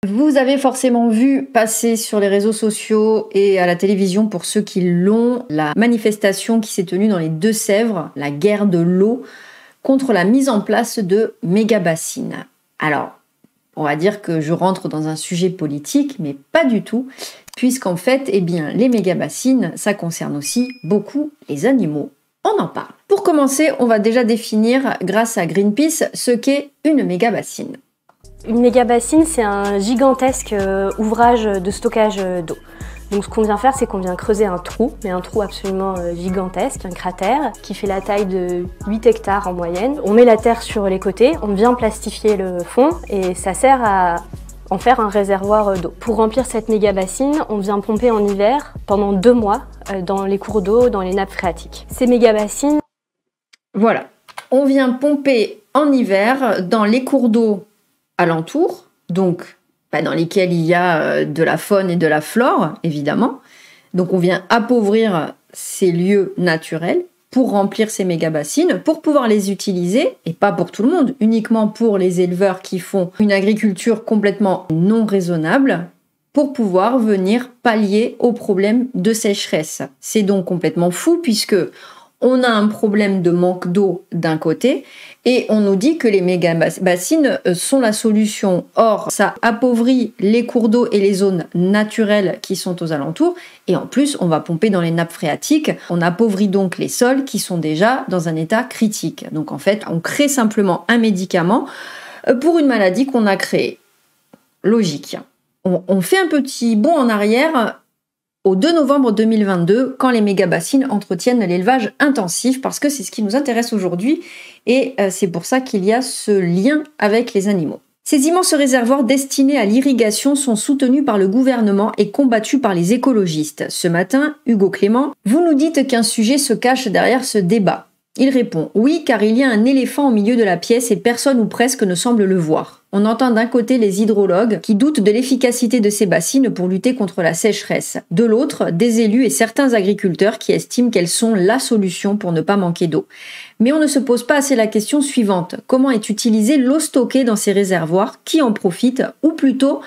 Vous avez forcément vu passer sur les réseaux sociaux et à la télévision, pour ceux qui l'ont, la manifestation qui s'est tenue dans les Deux-Sèvres, la guerre de l'eau, contre la mise en place de méga-bassines. Alors, on va dire que je rentre dans un sujet politique, mais pas du tout, puisqu'en fait, eh bien, les méga-bassines, ça concerne aussi beaucoup les animaux. On en parle. Pour commencer, on va déjà définir, grâce à Greenpeace, ce qu'est une méga-bassine. Une méga-bassine, c'est un gigantesque ouvrage de stockage d'eau. Donc ce qu'on vient faire, c'est qu'on vient creuser un trou, mais un trou absolument gigantesque, un cratère, qui fait la taille de 8 hectares en moyenne. On met la terre sur les côtés, on vient plastifier le fond, et ça sert à en faire un réservoir d'eau. Pour remplir cette méga-bassine, on vient pomper en hiver pendant 2 mois dans les cours d'eau, dans les nappes phréatiques. Ces méga-bassines... Voilà, on vient pomper en hiver dans les cours d'eau alentour, donc dans lesquels il y a de la faune et de la flore, évidemment. Donc on vient appauvrir ces lieux naturels pour remplir ces méga-bassines, pour pouvoir les utiliser, et pas pour tout le monde, uniquement pour les éleveurs qui font une agriculture complètement non raisonnable, pour pouvoir venir pallier aux problèmes de sécheresse. C'est donc complètement fou, puisque on a un problème de manque d'eau d'un côté et on nous dit que les méga-bassines sont la solution. Or, ça appauvrit les cours d'eau et les zones naturelles qui sont aux alentours. Et en plus, on va pomper dans les nappes phréatiques. On appauvrit donc les sols qui sont déjà dans un état critique. Donc en fait, on crée simplement un médicament pour une maladie qu'on a créée. Logique. On fait un petit bond en arrière au 2 novembre 2022, quand les méga-bassines entretiennent l'élevage intensif, parce que c'est ce qui nous intéresse aujourd'hui, et c'est pour ça qu'il y a ce lien avec les animaux. Ces immenses réservoirs destinés à l'irrigation sont soutenus par le gouvernement et combattus par les écologistes. Ce matin, Hugo Clément, vous nous dites qu'un sujet se cache derrière ce débat. Il répond « Oui, car il y a un éléphant au milieu de la pièce et personne ou presque ne semble le voir. On entend d'un côté les hydrologues qui doutent de l'efficacité de ces bassines pour lutter contre la sécheresse. De l'autre, des élus et certains agriculteurs qui estiment qu'elles sont la solution pour ne pas manquer d'eau. Mais on ne se pose pas assez la question suivante. Comment est utilisée l'eau stockée dans ces réservoirs? Qui en profite? Ou plutôt,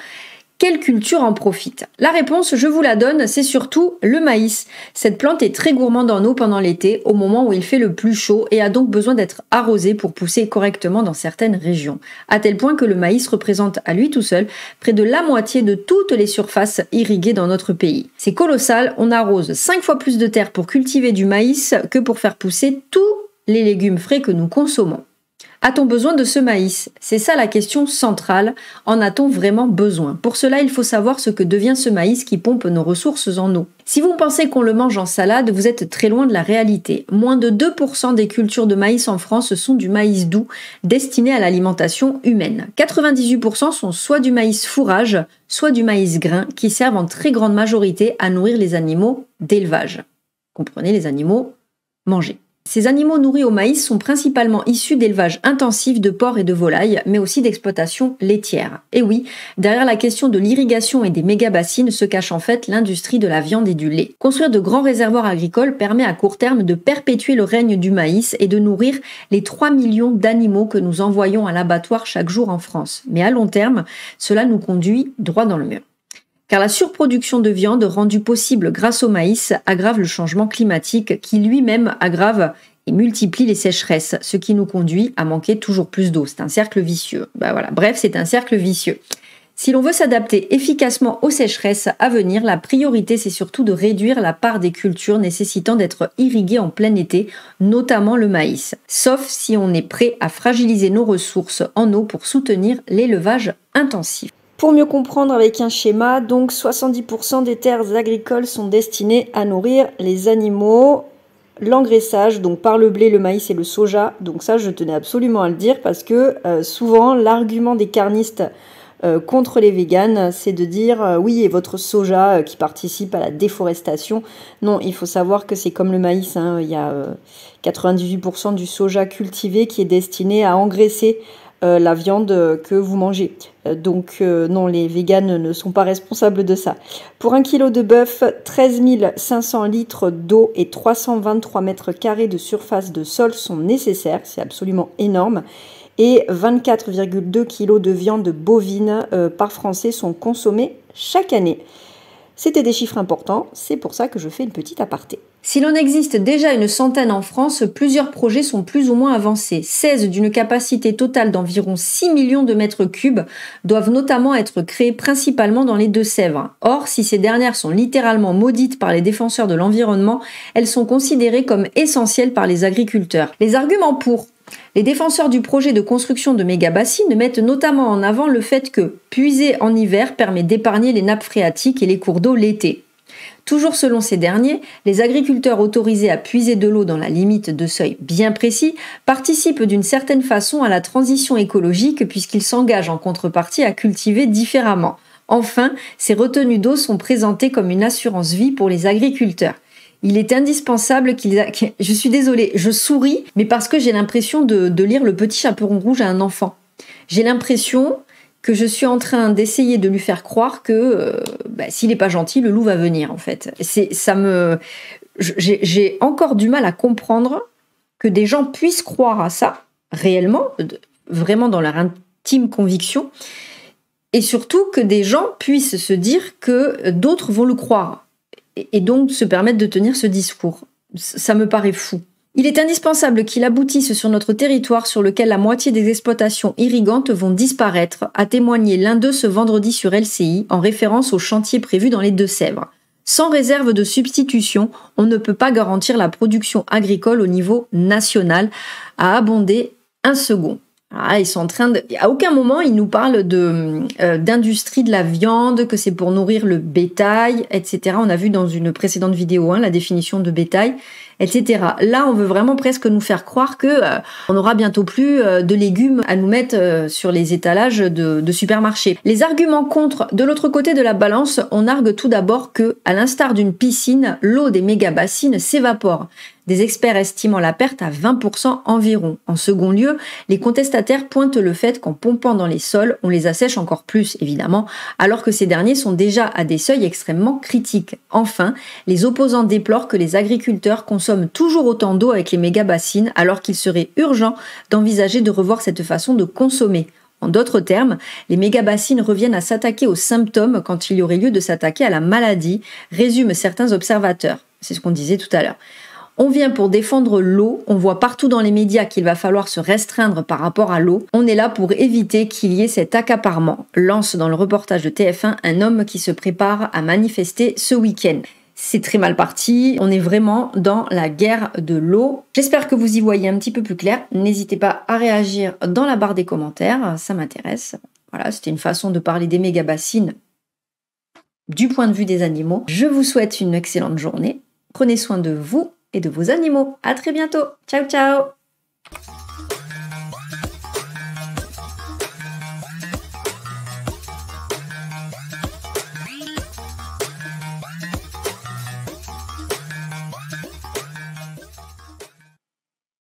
quelle culture en profite? La réponse, je vous la donne, c'est surtout le maïs. Cette plante est très gourmande en eau pendant l'été, au moment où il fait le plus chaud, et a donc besoin d'être arrosée pour pousser correctement dans certaines régions. À tel point que le maïs représente à lui tout seul près de la moitié de toutes les surfaces irriguées dans notre pays. C'est colossal, on arrose 5 fois plus de terre pour cultiver du maïs que pour faire pousser tous les légumes frais que nous consommons. A-t-on besoin de ce maïs? C'est ça la question centrale. En a-t-on vraiment besoin? Pour cela, il faut savoir ce que devient ce maïs qui pompe nos ressources en eau. Si vous pensez qu'on le mange en salade, vous êtes très loin de la réalité. Moins de 2% des cultures de maïs en France sont du maïs doux, destiné à l'alimentation humaine. 98% sont soit du maïs fourrage, soit du maïs grain, qui servent en très grande majorité à nourrir les animaux d'élevage. Comprenez, les animaux mangés. Ces animaux nourris au maïs sont principalement issus d'élevage intensif de porcs et de volailles, mais aussi d'exploitation laitière. Et oui, derrière la question de l'irrigation et des méga-bassines se cache en fait l'industrie de la viande et du lait. Construire de grands réservoirs agricoles permet à court terme de perpétuer le règne du maïs et de nourrir les 3 millions d'animaux que nous envoyons à l'abattoir chaque jour en France. Mais à long terme, cela nous conduit droit dans le mur. Car la surproduction de viande rendue possible grâce au maïs aggrave le changement climatique qui lui-même aggrave et multiplie les sécheresses, ce qui nous conduit à manquer toujours plus d'eau. C'est un cercle vicieux. Bref, c'est un cercle vicieux. Si l'on veut s'adapter efficacement aux sécheresses à venir, la priorité c'est surtout de réduire la part des cultures nécessitant d'être irriguées en plein été, notamment le maïs. Sauf si on est prêt à fragiliser nos ressources en eau pour soutenir l'élevage intensif. Pour mieux comprendre avec un schéma, donc 70% des terres agricoles sont destinées à nourrir les animaux. L'engraissage, donc par le blé, le maïs et le soja, donc ça je tenais absolument à le dire parce que souvent l'argument des carnistes contre les véganes, c'est de dire oui, et votre soja qui participe à la déforestation. Non, il faut savoir que c'est comme le maïs, il y a 98% du soja cultivé qui est destiné à engraisser la viande que vous mangez. Donc non, les véganes ne sont pas responsables de ça. Pour 1 kg de bœuf, 13 500 litres d'eau et 323 mètres carrés de surface de sol sont nécessaires. C'est absolument énorme. et 24,2 kg de viande bovine par Français sont consommés chaque année. C'était des chiffres importants, c'est pour ça que je fais une petite aparté. Si l'on existe déjà une centaine en France, plusieurs projets sont plus ou moins avancés. 16 d'une capacité totale d'environ 6 millions de mètres cubes doivent notamment être créés principalement dans les Deux-Sèvres. Or, si ces dernières sont littéralement maudites par les défenseurs de l'environnement, elles sont considérées comme essentielles par les agriculteurs. Les arguments pour: les défenseurs du projet de construction de méga-bassines mettent notamment en avant le fait que puiser en hiver permet d'épargner les nappes phréatiques et les cours d'eau l'été. Toujours selon ces derniers, les agriculteurs autorisés à puiser de l'eau dans la limite de seuil bien précis participent d'une certaine façon à la transition écologique puisqu'ils s'engagent en contrepartie à cultiver différemment. Enfin, ces retenues d'eau sont présentées comme une assurance vie pour les agriculteurs. Il est indispensable qu'ils... Je suis désolée, je souris, mais parce que j'ai l'impression de lire Le Petit Chaperon Rouge à un enfant. J'ai l'impression que je suis en train d'essayer de lui faire croire que s'il n'est pas gentil, le loup va venir, en fait. J'ai encore du mal à comprendre que des gens puissent croire à ça, réellement, vraiment dans leur intime conviction, et surtout que des gens puissent se dire que d'autres vont le croire, et donc se permettre de tenir ce discours. Ça me paraît fou. Il est indispensable qu'il aboutisse sur notre territoire sur lequel la moitié des exploitations irrigantes vont disparaître, a témoigné l'un d'eux ce vendredi sur LCI en référence au chantier prévu dans les Deux-Sèvres. Sans réserve de substitution, on ne peut pas garantir la production agricole au niveau national, a abondé un second. Ah, ils sont en train de... À aucun moment, ils nous parlent d'industrie de la viande, que c'est pour nourrir le bétail, etc. On a vu dans une précédente vidéo la définition de bétail, etc. Là, on veut vraiment presque nous faire croire que on n'aura bientôt plus de légumes à nous mettre sur les étalages de supermarchés. Les arguments contre, de l'autre côté de la balance, on argue tout d'abord que, à l'instar d'une piscine, l'eau des méga-bassines s'évapore. Des experts estimant la perte à 20% environ. En second lieu, les contestataires pointent le fait qu'en pompant dans les sols, on les assèche encore plus, évidemment, alors que ces derniers sont déjà à des seuils extrêmement critiques. Enfin, les opposants déplorent que les agriculteurs consomment toujours autant d'eau avec les méga-bassines, alors qu'il serait urgent d'envisager de revoir cette façon de consommer. En d'autres termes, les méga-bassines reviennent à s'attaquer aux symptômes quand il y aurait lieu de s'attaquer à la maladie, résument certains observateurs. C'est ce qu'on disait tout à l'heure. On vient pour défendre l'eau, on voit partout dans les médias qu'il va falloir se restreindre par rapport à l'eau. On est là pour éviter qu'il y ait cet accaparement, lance dans le reportage de TF1 un homme qui se prépare à manifester ce week-end. C'est très mal parti, on est vraiment dans la guerre de l'eau. J'espère que vous y voyez un petit peu plus clair. N'hésitez pas à réagir dans la barre des commentaires, ça m'intéresse. Voilà, c'était une façon de parler des méga-bassines du point de vue des animaux. Je vous souhaite une excellente journée. Prenez soin de vous et de vos animaux. À très bientôt. Ciao, ciao!